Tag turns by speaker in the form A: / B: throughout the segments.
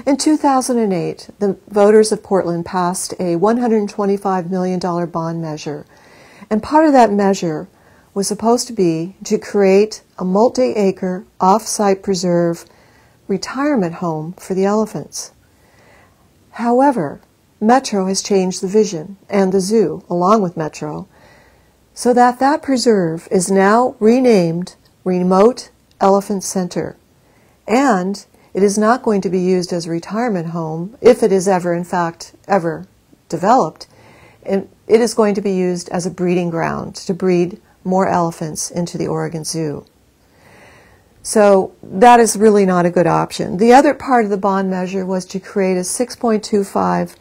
A: In 2008, the voters of Portland passed a $125 million bond measure, and part of that measure was supposed to be to create a multi-acre, off-site preserve retirement home for the elephants. However, Metro has changed the vision, and the zoo, along with Metro, so that that preserve is now renamed Remote Elephant Center, and it is not going to be used as a retirement home, if it is ever, in fact, ever developed. It is going to be used as a breeding ground to breed more elephants into the Oregon Zoo. So that is really not a good option. The other part of the bond measure was to create a 6.25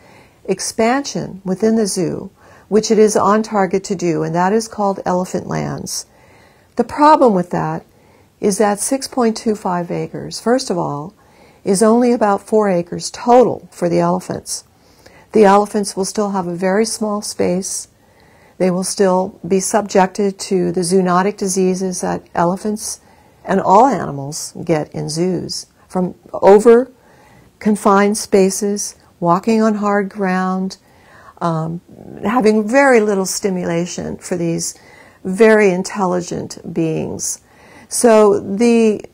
A: expansion within the zoo, which it is on target to do, and that is called Elephant Lands. The problem with that is that 6.25 acres, first of all, is only about 4 acres total for the elephants. The elephants will still have a very small space. They will still be subjected to the zoonotic diseases that elephants and all animals get in zoos, from over-confined spaces, walking on hard ground, having very little stimulation for these very intelligent beings. So the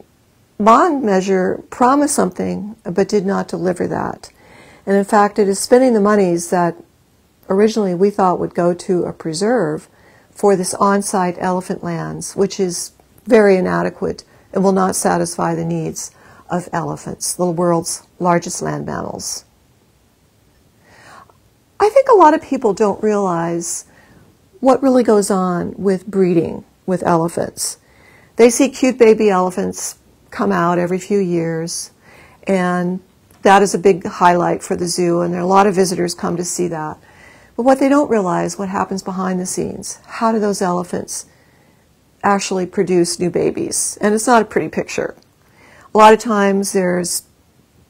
A: bond measure promised something but did not deliver that. And in fact, it is spending the monies that originally we thought would go to a preserve for this on-site elephant lands, which is very inadequate and will not satisfy the needs of elephants, the world's largest land mammals. I think a lot of people don't realize what really goes on with breeding with elephants. They see cute baby elephants come out every few years, and that is a big highlight for the zoo, and there are a lot of visitors come to see that. But what they don't realize, what happens behind the scenes. How do those elephants actually produce new babies? And it's not a pretty picture. A lot of times there's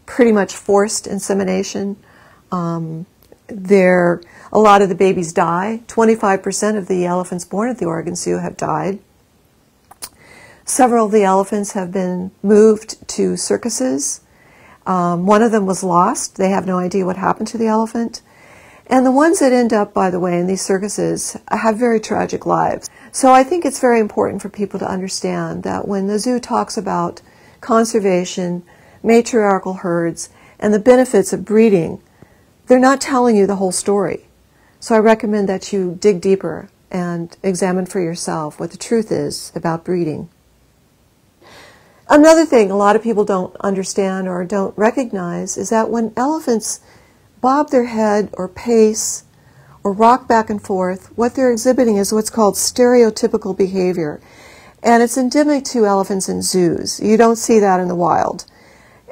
A: pretty much forced insemination. A lot of the babies die. 25% of the elephants born at the Oregon Zoo have died. Several of the elephants have been moved to circuses. One of them was lost. They have no idea what happened to the elephant. And the ones that end up, by the way, in these circuses have very tragic lives. So I think it's very important for people to understand that when the zoo talks about conservation, matriarchal herds, and the benefits of breeding, they're not telling you the whole story. So I recommend that you dig deeper and examine for yourself what the truth is about breeding. Another thing a lot of people don't understand or don't recognize is that when elephants bob their head or pace or rock back and forth, what they're exhibiting is what's called stereotypical behavior. And it's endemic to elephants in zoos. You don't see that in the wild.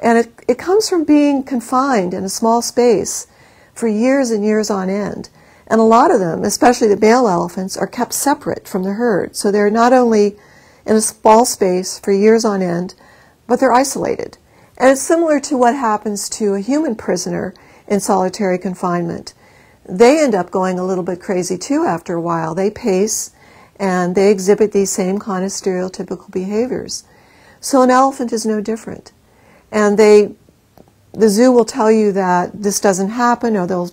A: And it comes from being confined in a small space for years and years on end. And a lot of them, especially the male elephants, are kept separate from the herd. So they're not only in a small space for years on end, but they're isolated. And it's similar to what happens to a human prisoner in solitary confinement. They end up going a little bit crazy too after a while. They pace and they exhibit these same kind of stereotypical behaviors. So an elephant is no different. And the zoo will tell you that this doesn't happen, or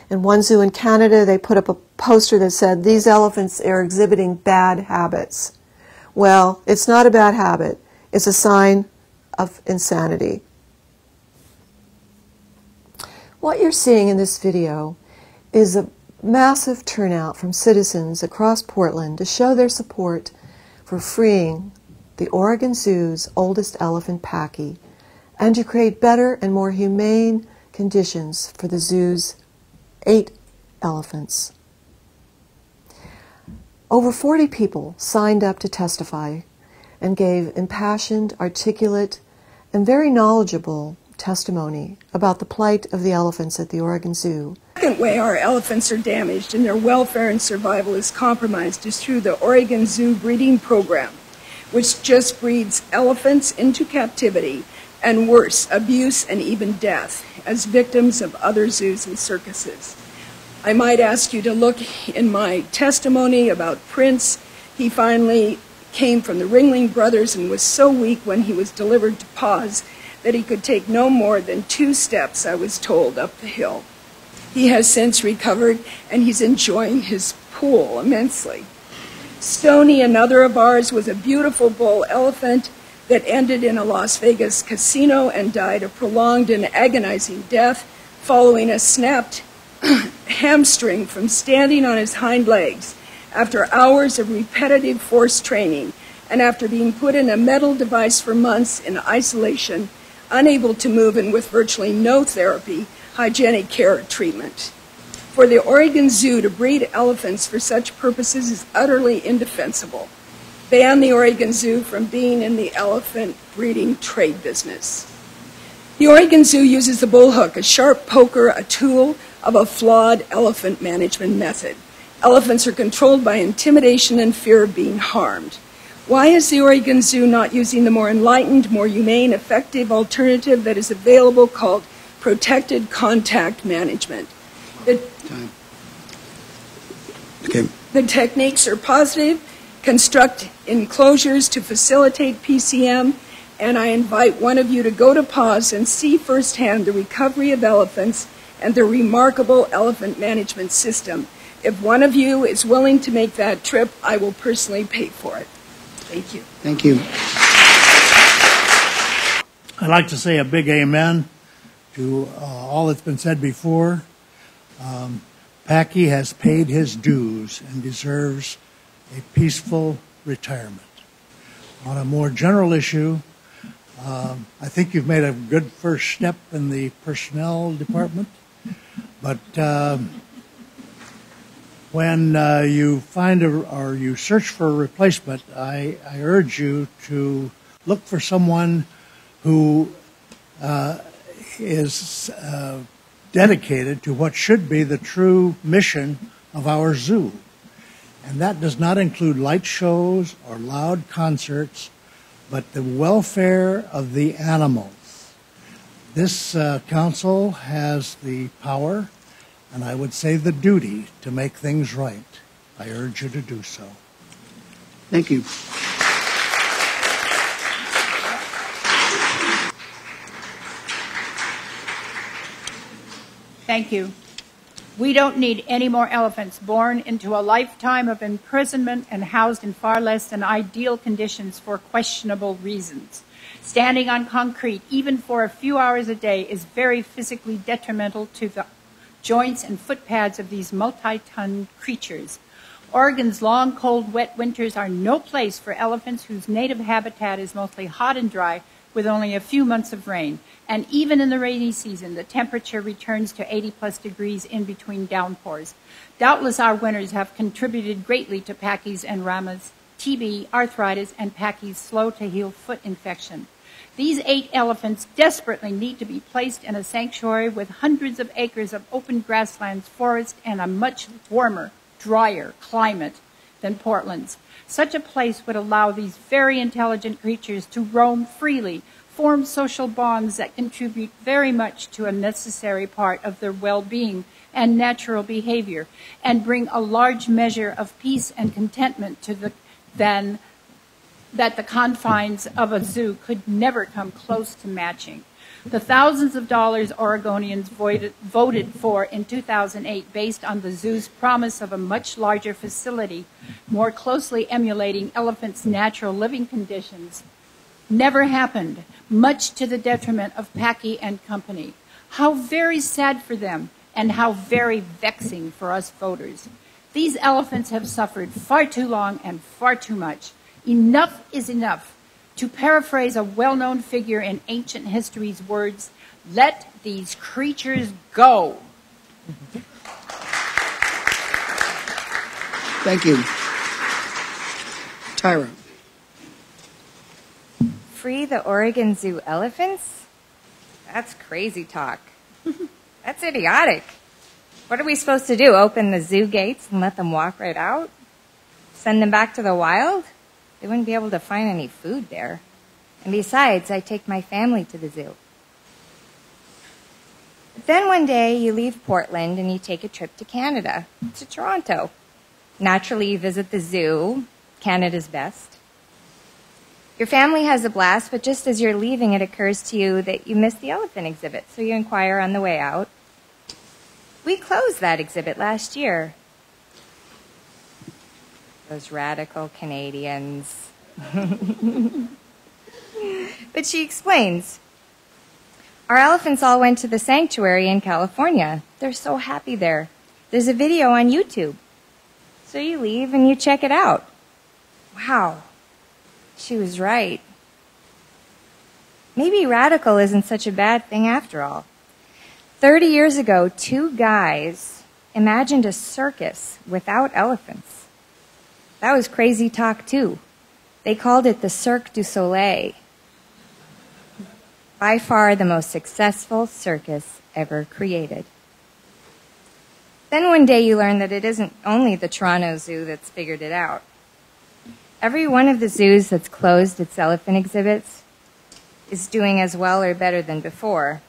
A: in one zoo in Canada, they put up a poster that said, these elephants are exhibiting bad habits. Well, it's not a bad habit. It's a sign of insanity. What you're seeing in this video is a massive turnout from citizens across Portland to show their support for freeing the Oregon Zoo's oldest elephant, Packy, and to create better and more humane conditions for the zoo's 8 elephants. Over 40 people signed up to testify and gave impassioned, articulate, and very knowledgeable testimony about the plight of the elephants at the Oregon Zoo.
B: The second way our elephants are damaged and their welfare and survival is compromised is through the Oregon Zoo breeding program, which just breeds elephants into captivity and worse, abuse and even death as victims of other zoos and circuses. I might ask you to look in my testimony about Prince. He finally came from the Ringling Brothers and was so weak when he was delivered to Paws that he could take no more than 2 steps, I was told, up the hill. He has since recovered, and he's enjoying his pool immensely. Stoney, another of ours, was a beautiful bull elephant that ended in a Las Vegas casino and died a prolonged and agonizing death following a snapped hamstring from standing on his hind legs after hours of repetitive force training and after being put in a metal device for months in isolation, unable to move and with virtually no therapy, hygienic care, or treatment. For the Oregon Zoo to breed elephants for such purposes is utterly indefensible. Ban the Oregon Zoo from being in the elephant breeding trade business. The Oregon Zoo uses the bullhook, a sharp poker, a tool of a flawed elephant management method. Elephants are controlled by intimidation and fear of being harmed. Why is the Oregon Zoo not using the more enlightened, more humane, effective alternative that is available called protected contact management? The techniques are positive, construct enclosures to facilitate PCM, and I invite one of you to go to PAWS and see firsthand the recovery of elephants and the remarkable elephant management system. If one of you is willing to make that trip, I will personally pay for it. Thank you.
C: Thank you.
D: I'd like to say a big amen to all that's been said before. Packy has paid his dues and deserves a peaceful retirement. On a more general issue, I think you've made a good first step in the personnel department, but when you find or you search for a replacement, I urge you to look for someone who is dedicated to what should be the true mission of our zoo. And that does not include light shows or loud concerts, but the welfare of the animals. This council has the power, and I would say the duty, to make things right. I urge you to do so.
C: Thank you.
E: Thank you. We don't need any more elephants born into a lifetime of imprisonment and housed in far less than ideal conditions for questionable reasons. Standing on concrete, even for a few hours a day, is very physically detrimental to the joints and foot pads of these multi-ton creatures. Oregon's long, cold, wet winters are no place for elephants whose native habitat is mostly hot and dry, with only a few months of rain. And even in the rainy season, the temperature returns to 80+ degrees in between downpours. Doubtless our winters have contributed greatly to Packy's and Rama's TB, arthritis, and Packy's slow-to-heal foot infection. These 8 elephants desperately need to be placed in a sanctuary with hundreds of acres of open grasslands, forest, and a much warmer, drier climate than Portland's. Such a place would allow these very intelligent creatures to roam freely, form social bonds that contribute very much to a necessary part of their well-being and natural behavior, and bring a large measure of peace and contentment to that the confines of a zoo could never come close to matching. The thousands of dollars Oregonians voted for in 2008 based on the zoo's promise of a much larger facility, more closely emulating elephants' natural living conditions, never happened, much to the detriment of Packy and company. How very sad for them, and how very vexing for us voters. These elephants have suffered far too long and far too much. Enough is enough. To paraphrase a well-known figure in ancient history's words, let these creatures go.
C: Thank you. Tyra.
F: Free the Oregon Zoo elephants? That's crazy talk. That's idiotic. What are we supposed to do? Open the zoo gates and let them walk right out? Send them back to the wild? They wouldn't be able to find any food there. And besides, I take my family to the zoo. But then one day you leave Portland and you take a trip to Canada, to Toronto. Naturally, you visit the zoo, Canada's best. Your family has a blast, but just as you're leaving, it occurs to you that you missed the elephant exhibit, so you inquire on the way out. We closed that exhibit last year. Those radical Canadians. But she explains, our elephants all went to the sanctuary in California. They're so happy there. There's a video on YouTube. So you leave and you check it out. Wow, she was right. Maybe radical isn't such a bad thing after all. 30 years ago, 2 guys imagined a circus without elephants. That was crazy talk too. They called it the Cirque du Soleil. By far the most successful circus ever created. Then one day you learn that it isn't only the Toronto Zoo that's figured it out. Every one of the zoos that's closed its elephant exhibits is doing as well or better than before,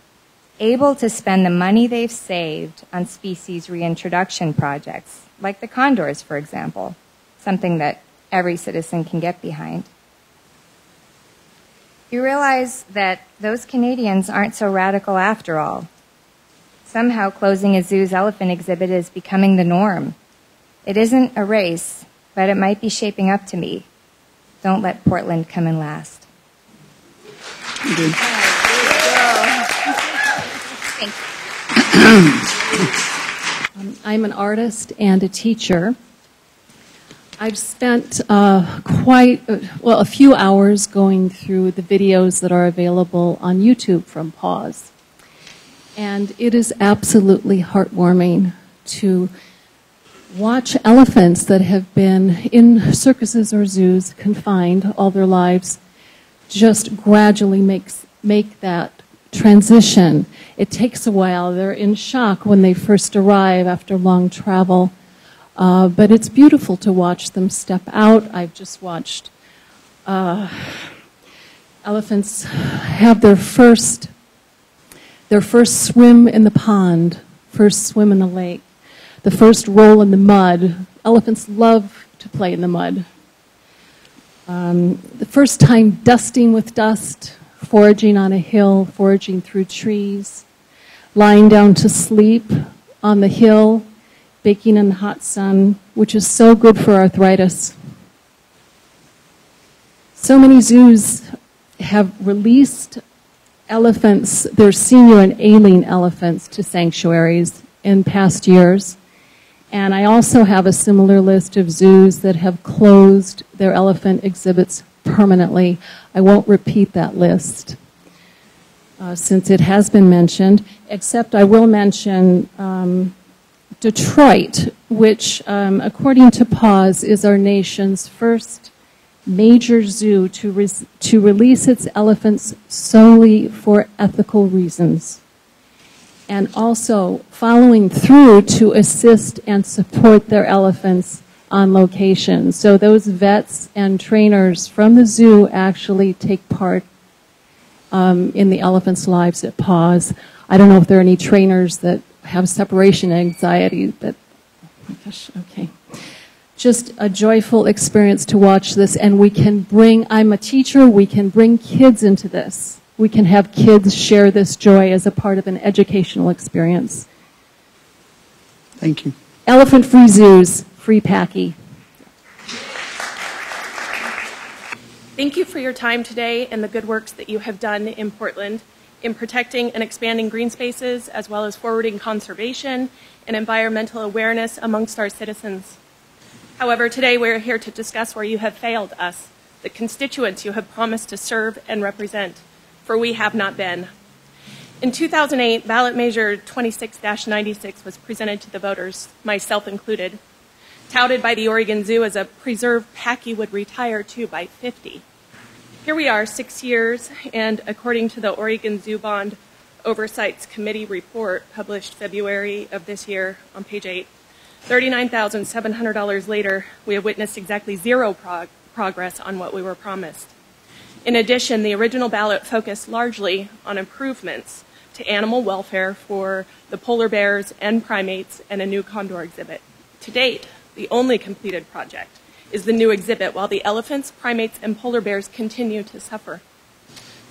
F: able to spend the money they've saved on species reintroduction projects, like the condors, for example, something that every citizen can get behind. You realize that those Canadians aren't so radical after all. Somehow closing a zoo's elephant exhibit is becoming the norm. It isn't a race, but it might be shaping up to me. Don't let Portland come in last.
G: I'm an artist and a teacher. I've spent a few hours going through the videos that are available on YouTube from Pause. And it is absolutely heartwarming to watch elephants that have been in circuses or zoos confined all their lives just gradually make that transition. It takes a while. They're in shock when they first arrive after long travel. But it's beautiful to watch them step out. I've just watched elephants have their first swim in the pond, first swim in the lake, the first roll in the mud. Elephants love to play in the mud. The first time dusting with dust, foraging on a hill, foraging through trees, lying down to sleep on the hill, baking in the hot sun, which is so good for arthritis. So many zoos have released elephants, their senior and ailing elephants, to sanctuaries in past years. And I also have a similar list of zoos that have closed their elephant exhibits permanently. I won't repeat that list since it has been mentioned, except I will mention Detroit, which, according to Pause, is our nation's first major zoo to release its elephants solely for ethical reasons, and also following through to assist and support their elephants on location. So those vets and trainers from the zoo actually take part in the elephants' lives at Pause. I don't know if there are any trainers that have separation anxiety, but oh my gosh, okay. Just a joyful experience to watch this, and we can bring, I'm a teacher, we can bring kids into this. We can have kids share this joy as a part of an educational experience.
C: Thank you.
G: Elephant-free zoos, free Packy.
H: Thank you for your time today and the good works that you have done in Portland in protecting and expanding green spaces, as well as forwarding conservation and environmental awareness amongst our citizens. However, today we're here to discuss where you have failed us, the constituents you have promised to serve and represent, for we have not been. In 2008, ballot measure 26-96 was presented to the voters, myself included, touted by the Oregon Zoo as a preserved Packy would retire to by 50. Here we are 6 years, and according to the Oregon Zoo Bond Oversight Committee report published February of this year on page 8, $39,700 later, we have witnessed exactly zero progress on what we were promised. In addition, the original ballot focused largely on improvements to animal welfare for the polar bears and primates and a new condor exhibit. To date, the only completed project is the new exhibit, while the elephants, primates, and polar bears continue to suffer.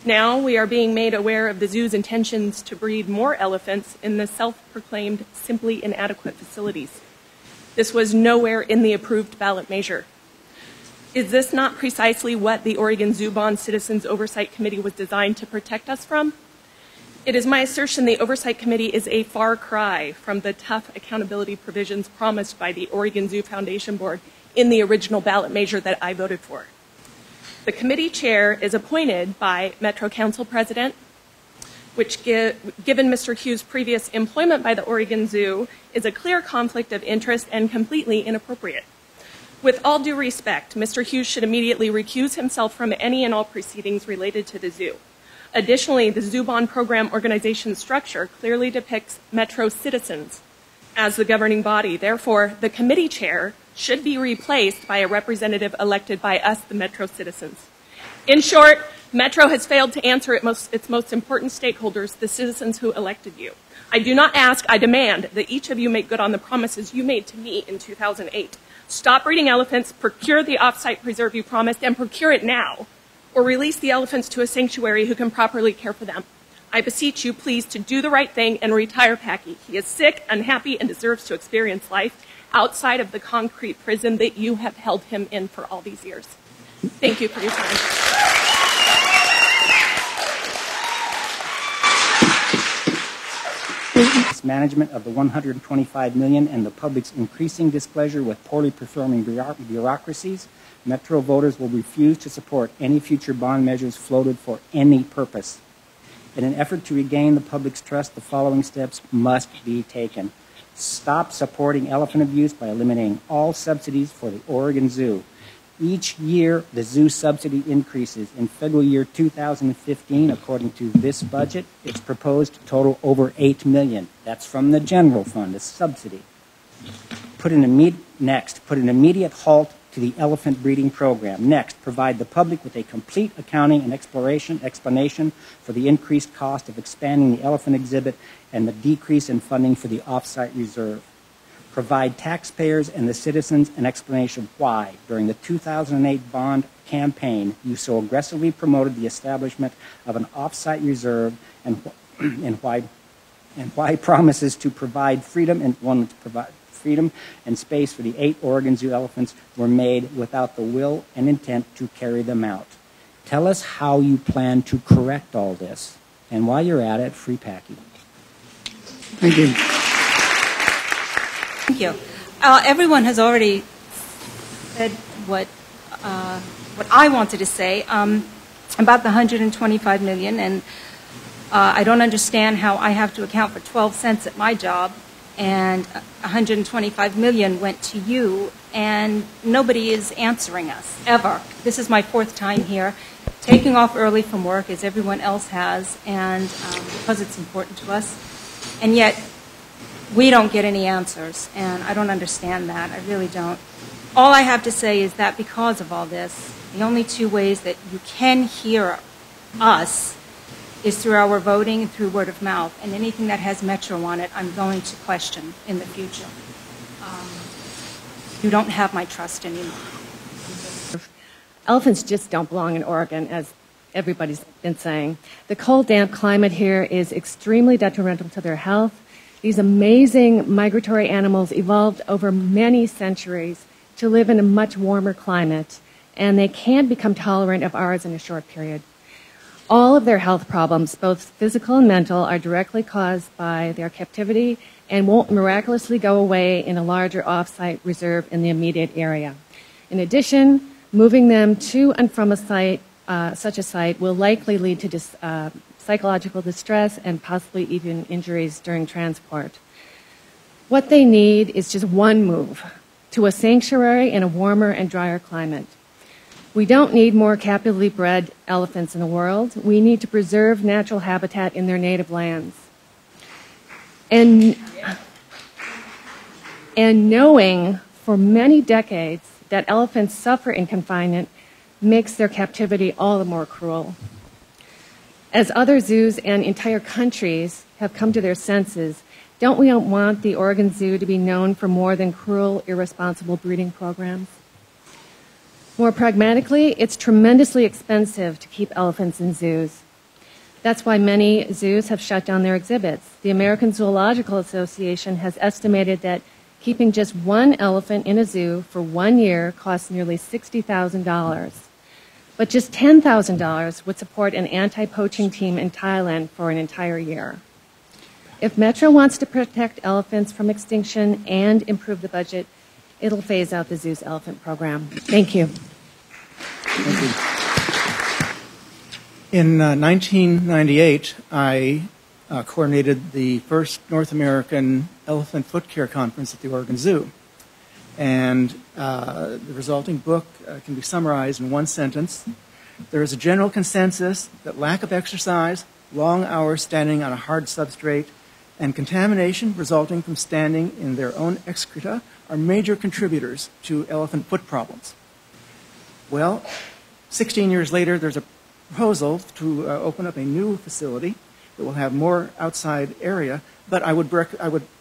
H: Now we are being made aware of the zoo's intentions to breed more elephants in the self-proclaimed simply inadequate facilities. This was nowhere in the approved ballot measure. Is this not precisely what the Oregon Zoo Bond Citizens Oversight Committee was designed to protect us from? It is my assertion the Oversight Committee is a far cry from the tough accountability provisions promised by the Oregon Zoo Foundation Board in the original ballot measure that I voted for. The committee chair is appointed by Metro Council President, which, given Mr. Hughes' previous employment by the Oregon Zoo, is a clear conflict of interest and completely inappropriate. With all due respect, Mr. Hughes should immediately recuse himself from any and all proceedings related to the zoo. Additionally, the Zoo Bond Program organization structure clearly depicts Metro citizens as the governing body. Therefore, the committee chair should be replaced by a representative elected by us, the Metro citizens. In short, Metro has failed to answer its most important stakeholders, the citizens who elected you. I do not ask, I demand that each of you make good on the promises you made to me in 2008. Stop breeding elephants, procure the off-site preserve you promised, and procure it now, or release the elephants to a sanctuary who can properly care for them. I beseech you, please, to do the right thing and retire Packy. He is sick, unhappy, and deserves to experience life outside of the concrete prison that you have held him in for all these years. Thank you for your time.
I: Management of the $125 million and the public's increasing displeasure with poorly performing bureaucracies, Metro voters will refuse to support any future bond measures floated for any purpose. In an effort to regain the public's trust, the following steps must be taken. Stop supporting elephant abuse by eliminating all subsidies for the Oregon Zoo. Each year, the zoo subsidy increases. In federal year 2015, according to this budget, it's proposed to total over $8 million. That's from the general fund, a subsidy. Put an immediate halt to the elephant breeding program. Next, provide the public with a complete accounting and explanation for the increased cost of expanding the elephant exhibit and the decrease in funding for the off-site reserve. Provide taxpayers and the citizens an explanation why, during the 2008 bond campaign, you so aggressively promoted the establishment of an off-site reserve and why promises to provide freedom and space for the 8 Oregon Zoo elephants were made without the will and intent to carry them out. Tell us how you plan to correct all this. And while you're at it, free Packy.
C: Thank you.
J: Thank you. Everyone has already said what I wanted to say about the $125 million, and I don't understand how I have to account for 12 cents at my job, and $125 million went to you, and nobody is answering us, ever. This is my 4th time here, taking off early from work, as everyone else has, and because it's important to us, and yet we don't get any answers, and I don't understand that. I really don't. All I have to say is that because of all this, the only 2 ways that you can hear us is through our voting and through word of mouth, and anything that has Metro on it, I'm going to question in the future. You don't have my trust anymore.
K: Elephants just don't belong in Oregon, as everybody's been saying. The cold, damp climate here is extremely detrimental to their health. These amazing migratory animals evolved over many centuries to live in a much warmer climate, and they can become tolerant of ours in a short period. All of their health problems, both physical and mental, are directly caused by their captivity and won't miraculously go away in a larger off-site reserve in the immediate area. In addition, moving them to and from a site, such a site, will likely lead to psychological distress and possibly even injuries during transport. What they need is just one move to a sanctuary in a warmer and drier climate. We don't need more captively bred elephants in the world. We need to preserve natural habitat in their native lands. And knowing for many decades that elephants suffer in confinement makes their captivity all the more cruel. As other zoos and entire countries have come to their senses, don't we want the Oregon Zoo to be known for more than cruel, irresponsible breeding programs? More pragmatically, it's tremendously expensive to keep elephants in zoos. That's why many zoos have shut down their exhibits. The American Zoological Association has estimated that keeping just one elephant in a zoo for 1 year costs nearly $60,000. But just $10,000 would support an anti-poaching team in Thailand for an entire year. If Metro wants to protect elephants from extinction and improve the budget, it'll phase out the zoo's elephant program. Thank you.
L: Thank you. In 1998, I coordinated the first North American Elephant Foot Care Conference at the Oregon Zoo. And the resulting book can be summarized in one sentence. There is a general consensus that lack of exercise, long hours standing on a hard substrate, and contamination resulting from standing in their own excreta are major contributors to elephant foot problems. Well, 16 years later, there's a proposal to open up a new facility that will have more outside area, but I would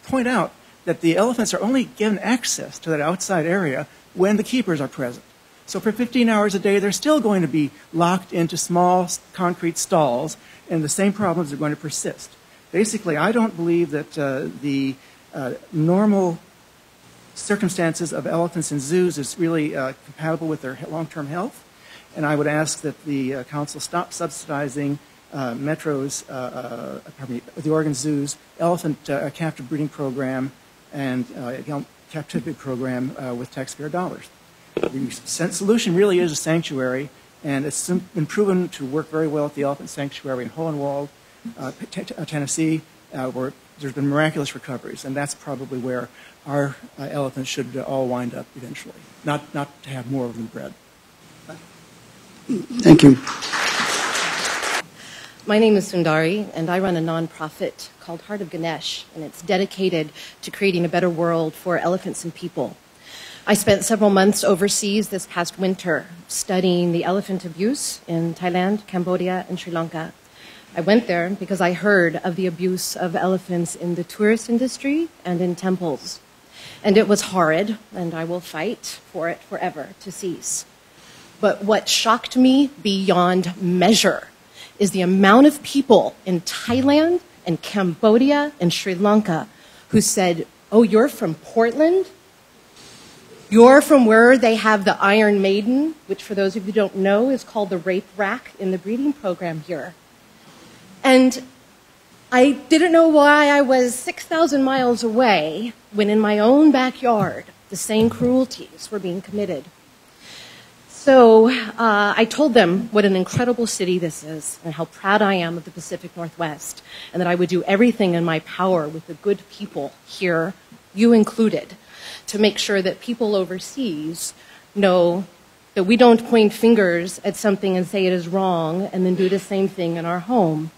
L: point out that the elephants are only given access to that outside area when the keepers are present. So for 15 hours a day, they're still going to be locked into small concrete stalls, and the same problems are going to persist. Basically, I don't believe that the normal circumstances of elephants in zoos is really compatible with their long-term health, and I would ask that the council stop subsidizing Metro's, the Oregon Zoo's elephant captive breeding program and captivity program with taxpayer dollars. The solution really is a sanctuary, and it's been proven to work very well at the elephant sanctuary in Hohenwald, Tennessee, where there's been miraculous recoveries, and that's probably where our elephants should all wind up eventually, not to have more of them bred.
C: Thank you.
M: My name is Sundari, and I run a nonprofit called Heart of Ganesh, and it's dedicated to creating a better world for elephants and people. I spent several months overseas this past winter studying the elephant abuse in Thailand, Cambodia, and Sri Lanka. I went there because I heard of the abuse of elephants in the tourist industry and in temples. And it was horrid, and I will fight for it forever to cease. But what shocked me beyond measure is the amount of people in Thailand and Cambodia and Sri Lanka who said, "Oh, you're from Portland? You're from where they have the Iron Maiden," which for those of you who don't know is called the rape rack in the breeding program here. And I didn't know why I was 6,000 miles away when in my own backyard the same cruelties were being committed. So I told them what an incredible city this is and how proud I am of the Pacific Northwest, and that I would do everything in my power with the good people here, you included, to make sure that people overseas know that we don't point fingers at something and say it is wrong and then do the same thing in our home.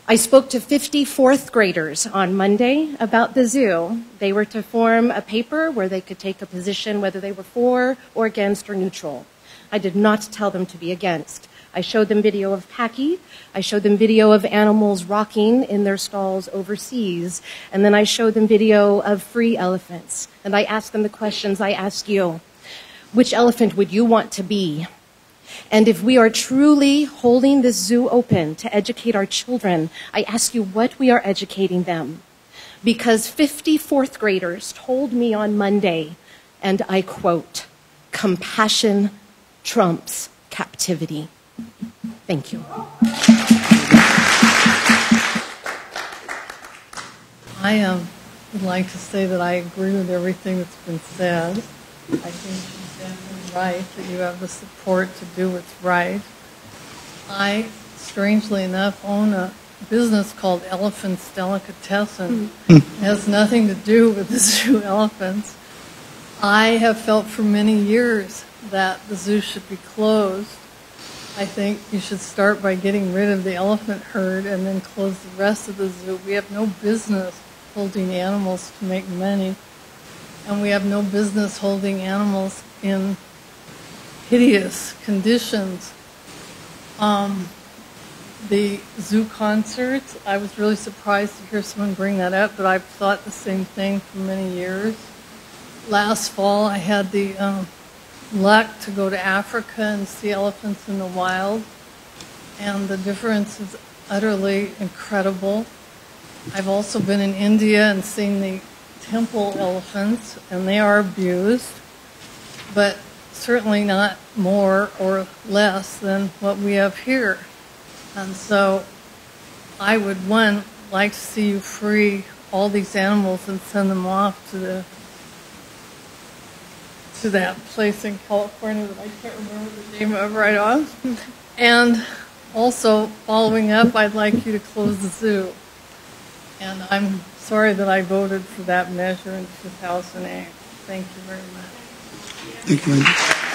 M: I spoke to 50 fourth graders on Monday about the zoo. They were to form a paper where they could take a position whether they were for or against or neutral. I did not tell them to be against. I showed them video of Paki. I showed them video of animals rocking in their stalls overseas. And then I showed them video of free elephants. And I asked them the questions I asked you. Which elephant would you want to be? And if we are truly holding this zoo open to educate our children, I ask you what we are educating them. Because 50 fourth graders told me on Monday, and I quote, "Compassion trumps captivity." Thank you.
N: I would like to say that I agree with everything that's been said. I think she's definitely right that you have the support to do what's right. I, strangely enough, own a business called Elephants Delicatessen. It has nothing to do with the zoo elephants. I have felt for many years that the zoo should be closed. I think you should start by getting rid of the elephant herd and then close the rest of the zoo. We have no business holding animals to make money, and we have no business holding animals in hideous conditions. The zoo concerts, I was really surprised to hear someone bring that up, but I've thought the same thing for many years. Last fall, I had the luck to go to Africa and see elephants in the wild, and the difference is utterly incredible. I've also been in India and seen the temple elephants, and they are abused, but certainly not more or less than what we have here. And so I would, one, like to see you free all these animals and send them off to that place in California that I can't remember the name of right off. And also, following up, I'd like you to close the zoo. And I'm sorry that I voted for that measure in 2008. Thank you very much.
C: Thank you, Wendy.